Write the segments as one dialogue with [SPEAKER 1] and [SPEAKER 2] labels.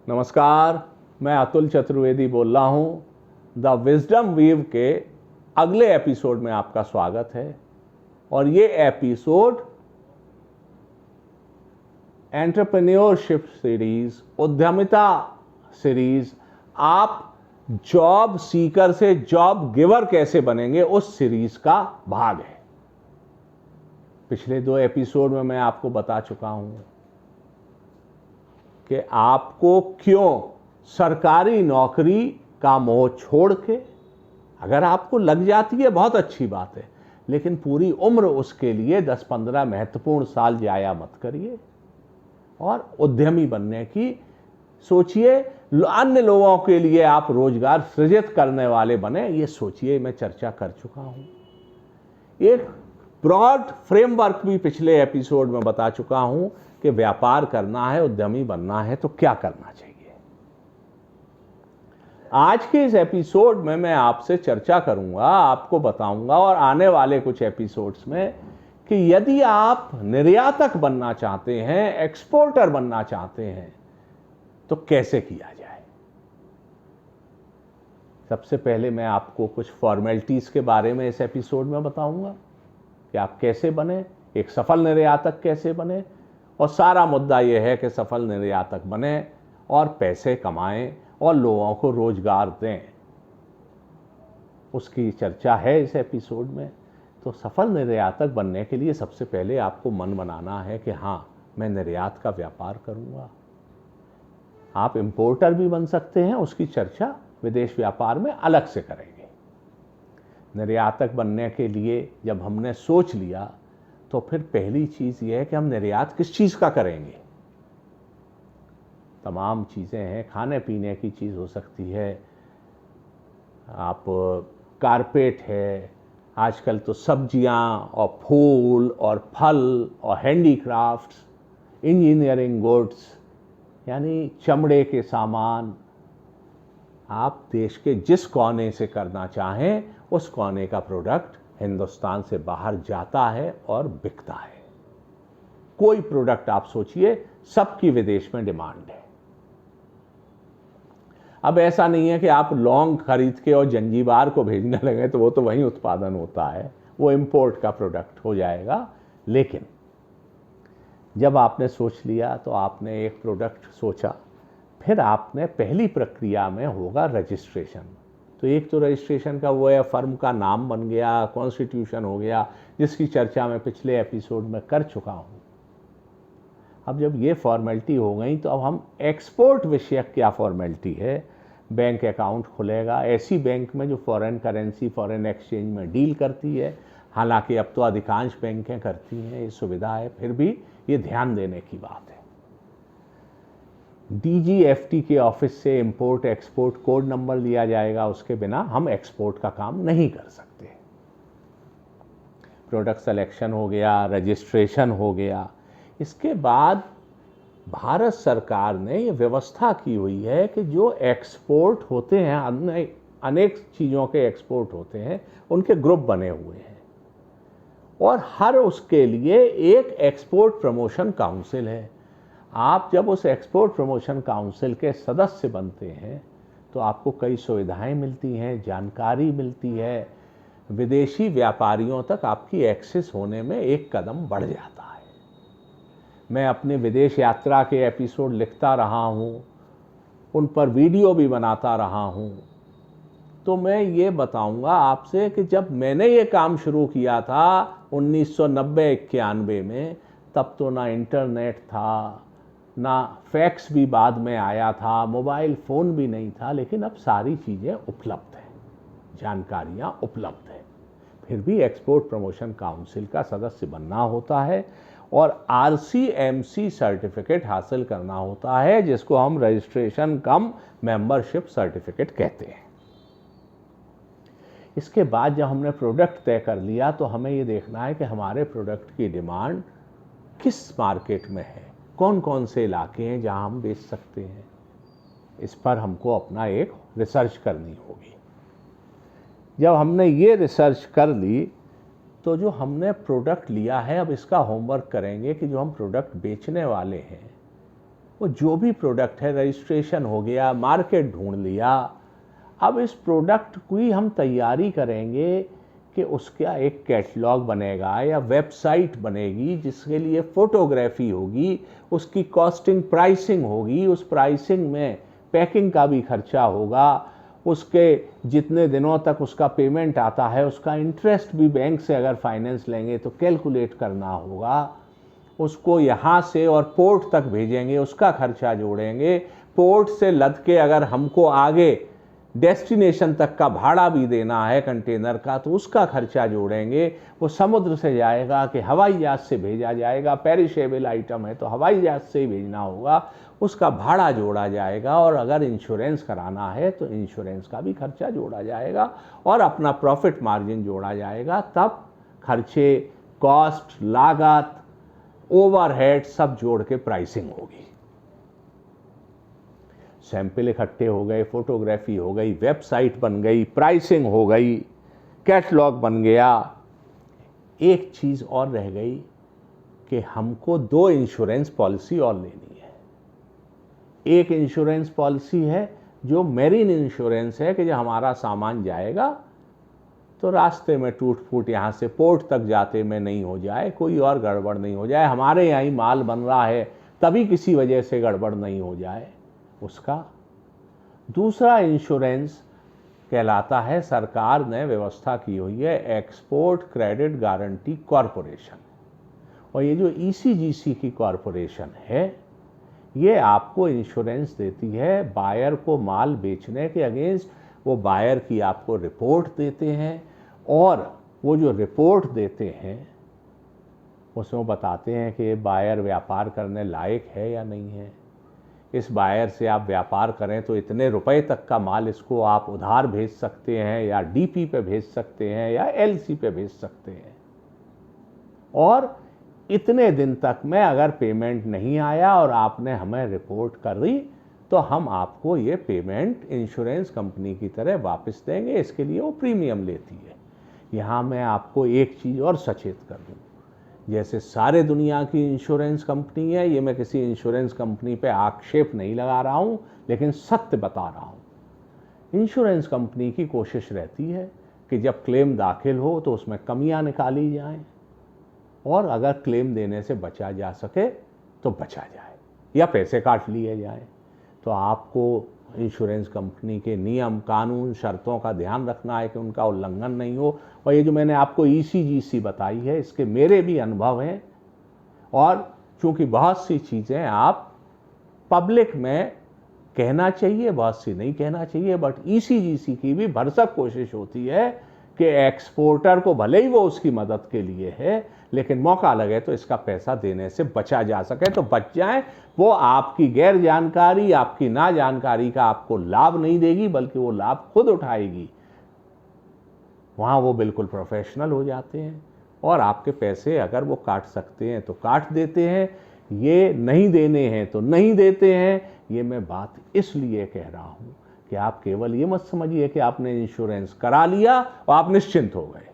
[SPEAKER 1] नमस्कार, मैं अतुल चतुर्वेदी बोल रहा हूँ। द विजडम वीव के अगले एपिसोड में आपका स्वागत है। और ये एपिसोड एंटरप्रेन्योरशिप सीरीज, उद्यमिता सीरीज, आप जॉब सीकर से जॉब गिवर कैसे बनेंगे, उस सीरीज का भाग है। पिछले 2 एपिसोड में मैं आपको बता चुका हूँ कि आपको क्यों सरकारी नौकरी का मोह छोड़ के, अगर आपको लग जाती है बहुत अच्छी बात है, लेकिन पूरी उम्र उसके लिए 10-15 महत्वपूर्ण साल जाया मत करिए और उद्यमी बनने की सोचिए। अन्य लोगों के लिए आप रोजगार सृजित करने वाले बने, ये सोचिए। मैं चर्चा कर चुका हूं। एक ब्रॉड फ्रेमवर्क भी पिछले एपिसोड में बता चुका हूं कि व्यापार करना है, उद्यमी बनना है तो क्या करना चाहिए। आज के इस एपिसोड में मैं आपसे चर्चा करूंगा, आपको बताऊंगा और आने वाले कुछ एपिसोड्स में कि यदि आप निर्यातक बनना चाहते हैं, एक्सपोर्टर बनना चाहते हैं, तो कैसे किया जाए। सबसे पहले मैं आपको कुछ फॉर्मेलिटीज के बारे में इस एपिसोड में बताऊंगा कि आप कैसे बने, एक सफल निर्यातक कैसे बने। और सारा मुद्दा यह है कि सफल निर्यातक बने और पैसे कमाएं और लोगों को रोजगार दें, उसकी चर्चा है इस एपिसोड में। तो सफल निर्यातक बनने के लिए सबसे पहले आपको मन बनाना है कि हाँ, मैं निर्यात का व्यापार करूंगा। आप इंपोर्टर भी बन सकते हैं, उसकी चर्चा विदेश व्यापार में अलग से करेंगे। निर्यातक बनने के लिए जब हमने सोच लिया तो फिर पहली चीज यह है कि हम निर्यात किस चीज का करेंगे। तमाम चीजें हैं, खाने पीने की चीज हो सकती है, आप कारपेट है, आजकल तो सब्जियां और फूल और फल और हैंडीक्राफ्ट्स, इंजीनियरिंग गुड्स, यानी चमड़े के सामान। आप देश के जिस कोने से करना चाहें, उस कोने का प्रोडक्ट हिंदुस्तान से बाहर जाता है और बिकता है। कोई प्रोडक्ट आप सोचिए, सबकी विदेश में डिमांड है। अब ऐसा नहीं है कि आप लौंग खरीद के और जंजीबार को भेजने लगे तो वो तो वहीं उत्पादन होता है, वो इंपोर्ट का प्रोडक्ट हो जाएगा। लेकिन जब आपने सोच लिया तो आपने एक प्रोडक्ट सोचा, फिर आपने पहली प्रक्रिया में होगा रजिस्ट्रेशन। तो एक तो रजिस्ट्रेशन का वो है, फर्म का नाम बन गया, कॉन्स्टिट्यूशन हो गया, जिसकी चर्चा मैं पिछले एपिसोड में कर चुका हूँ। अब जब ये फॉर्मेलिटी हो गई तो अब हम एक्सपोर्ट विषयक क्या फॉर्मेलिटी है। बैंक अकाउंट खुलेगा ऐसी बैंक में जो फॉरेन करेंसी, फॉरेन एक्सचेंज में डील करती है। हालांकि अब तो अधिकांश बैंकें करती हैं, ये सुविधा है, फिर भी ये ध्यान देने की बात है। DGFT के ऑफिस से इंपोर्ट एक्सपोर्ट कोड नंबर लिया जाएगा, उसके बिना हम एक्सपोर्ट का काम नहीं कर सकते। प्रोडक्ट सिलेक्शन हो गया, रजिस्ट्रेशन हो गया। इसके बाद भारत सरकार ने ये व्यवस्था की हुई है कि जो एक्सपोर्ट होते हैं, अनेक चीज़ों के एक्सपोर्ट होते हैं, उनके ग्रुप बने हुए हैं और हर उसके लिए एक एक्सपोर्ट प्रमोशन काउंसिल है। आप जब उस एक्सपोर्ट प्रमोशन काउंसिल के सदस्य बनते हैं तो आपको कई सुविधाएं मिलती हैं, जानकारी मिलती है, विदेशी व्यापारियों तक आपकी एक्सेस होने में एक कदम बढ़ जाता है। मैं अपने विदेश यात्रा के एपिसोड लिखता रहा हूँ, उन पर वीडियो भी बनाता रहा हूँ। तो मैं ये बताऊंगा आपसे कि जब मैंने ये काम शुरू किया था 1990-91 में, तब तो ना इंटरनेट था, ना फैक्स भी बाद में आया था, मोबाइल फ़ोन भी नहीं था, लेकिन अब सारी चीज़ें उपलब्ध हैं, जानकारियाँ उपलब्ध हैं। फिर भी एक्सपोर्ट प्रमोशन काउंसिल का सदस्य बनना होता है और RCMC सर्टिफिकेट हासिल करना होता है, जिसको हम रजिस्ट्रेशन कम मेंबरशिप सर्टिफिकेट कहते हैं। इसके बाद जब हमने प्रोडक्ट तय कर लिया तो हमें ये देखना है कि हमारे प्रोडक्ट की डिमांड किस मार्केट में है, कौन कौन से इलाके हैं जहां हम बेच सकते हैं। इस पर हमको अपना एक रिसर्च करनी होगी। जब हमने ये रिसर्च कर ली तो जो हमने प्रोडक्ट लिया है, अब इसका होमवर्क करेंगे कि जो हम प्रोडक्ट बेचने वाले हैं वो जो भी प्रोडक्ट है, रजिस्ट्रेशन हो गया, मार्केट ढूंढ लिया, अब इस प्रोडक्ट की हम तैयारी करेंगे कि उसका एक कैटलॉग बनेगा या वेबसाइट बनेगी जिसके लिए फ़ोटोग्राफी होगी, उसकी कॉस्टिंग प्राइसिंग होगी, उस प्राइसिंग में पैकिंग का भी खर्चा होगा, उसके जितने दिनों तक उसका पेमेंट आता है उसका इंटरेस्ट भी बैंक से अगर फाइनेंस लेंगे तो कैलकुलेट करना होगा, उसको यहाँ से और पोर्ट तक भेजेंगे उसका खर्चा जोड़ेंगे, पोर्ट से लद के अगर हमको आगे डेस्टिनेशन तक का भाड़ा भी देना है कंटेनर का तो उसका खर्चा जोड़ेंगे, वो समुद्र से जाएगा कि हवाई जहाज़ से भेजा जाएगा, पेरिशेबल आइटम है तो हवाई जहाज़ से ही भेजना होगा, उसका भाड़ा जोड़ा जाएगा, और अगर इंश्योरेंस कराना है तो इंश्योरेंस का भी खर्चा जोड़ा जाएगा और अपना प्रॉफिट मार्जिन जोड़ा जाएगा। तब खर्चे, कॉस्ट, लागत, ओवरहेड सब जोड़ के प्राइसिंग होगी। सैंपल इकट्ठे हो गए, फोटोग्राफी हो गई, वेबसाइट बन गई, प्राइसिंग हो गई, कैटलॉग बन गया। एक चीज़ और रह गई कि हमको 2 इंश्योरेंस पॉलिसी और लेनी है। एक इंश्योरेंस पॉलिसी है जो मेरीन इंश्योरेंस है कि जब हमारा सामान जाएगा तो रास्ते में टूट फूट यहाँ से पोर्ट तक जाते में नहीं हो जाए, कोई और गड़बड़ नहीं हो जाए, हमारे यहाँ ही माल बन रहा है तभी किसी वजह से गड़बड़ नहीं हो जाए उसका। दूसरा इंश्योरेंस कहलाता है, सरकार ने व्यवस्था की हुई है, एक्सपोर्ट क्रेडिट गारंटी कॉरपोरेशन, और ये जो ईसीजीसी की कॉरपोरेशन है ये आपको इंश्योरेंस देती है बायर को माल बेचने के अगेंस्ट। वो बायर की आपको रिपोर्ट देते हैं और वो जो रिपोर्ट देते हैं उसमें वो बताते हैं कि बायर व्यापार करने लायक है या नहीं है, इस बायर से आप व्यापार करें तो इतने रुपए तक का माल इसको आप उधार भेज सकते हैं या डीपी पे भेज सकते हैं या एलसी पे भेज सकते हैं, और इतने दिन तक में अगर पेमेंट नहीं आया और आपने हमें रिपोर्ट कर दी तो हम आपको ये पेमेंट इंश्योरेंस कंपनी की तरह वापस देंगे, इसके लिए वो प्रीमियम लेती है। यहाँ मैं आपको एक चीज़ और सचेत कर दूँ, जैसे सारे दुनिया की इंश्योरेंस कंपनी है, ये मैं किसी इंश्योरेंस कंपनी पे आक्षेप नहीं लगा रहा हूँ लेकिन सत्य बता रहा हूँ। इंश्योरेंस कंपनी की कोशिश रहती है कि जब क्लेम दाखिल हो तो उसमें कमियाँ निकाली जाएं और अगर क्लेम देने से बचा जा सके तो बचा जाए या पैसे काट लिए जाएं। तो आपको इंश्योरेंस कंपनी के नियम, कानून, शर्तों का ध्यान रखना है कि उनका उल्लंघन नहीं हो। और ये जो मैंने आपको ईसीजीसी बताई है इसके मेरे भी अनुभव हैं, और चूंकि बहुत सी चीज़ें आप पब्लिक में कहना चाहिए, बहुत सी नहीं कहना चाहिए, बट ईसीजीसी की भी भरसक कोशिश होती है कि एक्सपोर्टर को भले ही वो उसकी मदद के लिए है लेकिन मौका लगे तो इसका पैसा देने से बचा जा सके तो बच जाए। वो आपकी गैर जानकारी, आपकी ना जानकारी का आपको लाभ नहीं देगी बल्कि वो लाभ खुद उठाएगी। वहाँ वो बिल्कुल प्रोफेशनल हो जाते हैं और आपके पैसे अगर वो काट सकते हैं तो काट देते हैं, ये नहीं देने हैं तो नहीं देते हैं। ये मैं बात इसलिए कह रहा हूँ कि आप केवल ये मत समझिए कि आपने इंश्योरेंस करा लिया और आप निश्चिंत हो गए।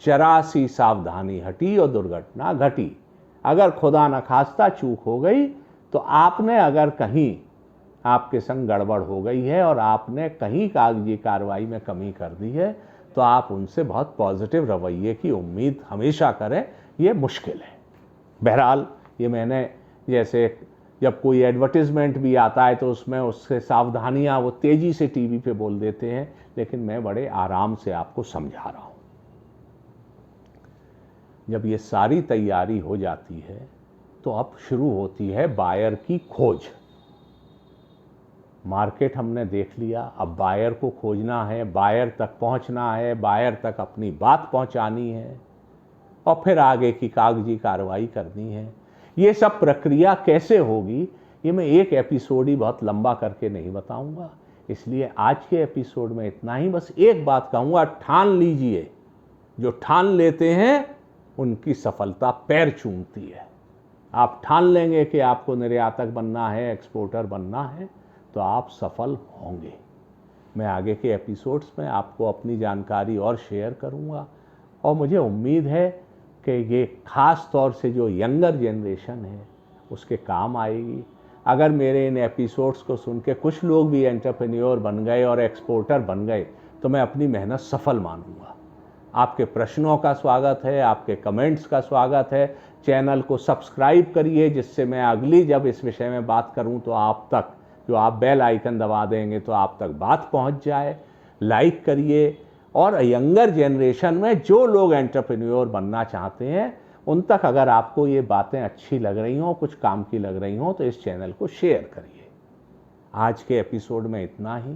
[SPEAKER 1] 84 सावधानी हटी और दुर्घटना घटी। अगर खुदा न खास्ता चूक हो गई तो आपने अगर कहीं आपके संग गड़बड़ हो गई है और आपने कहीं कागजी कार्रवाई में कमी कर दी है तो आप उनसे बहुत पॉजिटिव रवैये की उम्मीद हमेशा करें, ये मुश्किल है। बहरहाल ये मैंने, जैसे जब कोई एडवर्टीज़मेंट भी आता है तो उसमें उससे सावधानियां वो तेज़ी से टीवी पे बोल देते हैं, लेकिन मैं बड़े आराम से आपको समझा रहा हूँ। जब ये सारी तैयारी हो जाती है तो अब शुरू होती है बायर की खोज। मार्केट हमने देख लिया, अब बायर को खोजना है, बायर तक पहुंचना है, बायर तक अपनी बात पहुंचानी है और फिर आगे की कागजी कार्रवाई करनी है। ये सब प्रक्रिया कैसे होगी ये मैं एक एपिसोड ही बहुत लंबा करके नहीं बताऊंगा, इसलिए आज के एपिसोड में इतना ही। बस एक बात कहूँगा, ठान लीजिए, जो ठान लेते हैं उनकी सफलता पैर चूमती है। आप ठान लेंगे कि आपको निर्यातक बनना है, एक्सपोर्टर बनना है, तो आप सफल होंगे। मैं आगे के एपिसोड्स में आपको अपनी जानकारी और शेयर करूंगा और मुझे उम्मीद है कि ये ख़ास तौर से जो यंगर जनरेशन है उसके काम आएगी। अगर मेरे इन एपिसोड्स को सुन के कुछ लोग भी एंटरप्रेन्योर बन गए और एक्सपोर्टर बन गए तो मैं अपनी मेहनत सफल मानूंगा। आपके प्रश्नों का स्वागत है, आपके कमेंट्स का स्वागत है। चैनल को सब्सक्राइब करिए जिससे मैं अगली जब इस विषय में बात करूं तो आप तक, जो आप बेल आइकन दबा देंगे तो आप तक बात पहुंच जाए। लाइक करिए और यंगर जनरेशन में जो लोग एंटरप्रेन्योर बनना चाहते हैं उन तक अगर आपको ये बातें अच्छी लग रही हों, कुछ काम की लग रही हों, तो इस चैनल को शेयर करिए। आज के एपिसोड में इतना ही।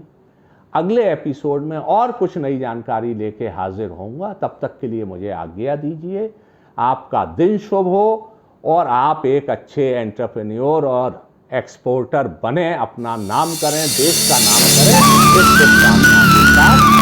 [SPEAKER 1] अगले एपिसोड में और कुछ नई जानकारी लेके हाजिर होऊंगा। तब तक के लिए मुझे आज्ञा दीजिए। आपका दिन शुभ हो और आप एक अच्छे एंटरप्रेन्योर और एक्सपोर्टर बने, अपना नाम करें, देश का नाम करें। इस शुभकामना के साथ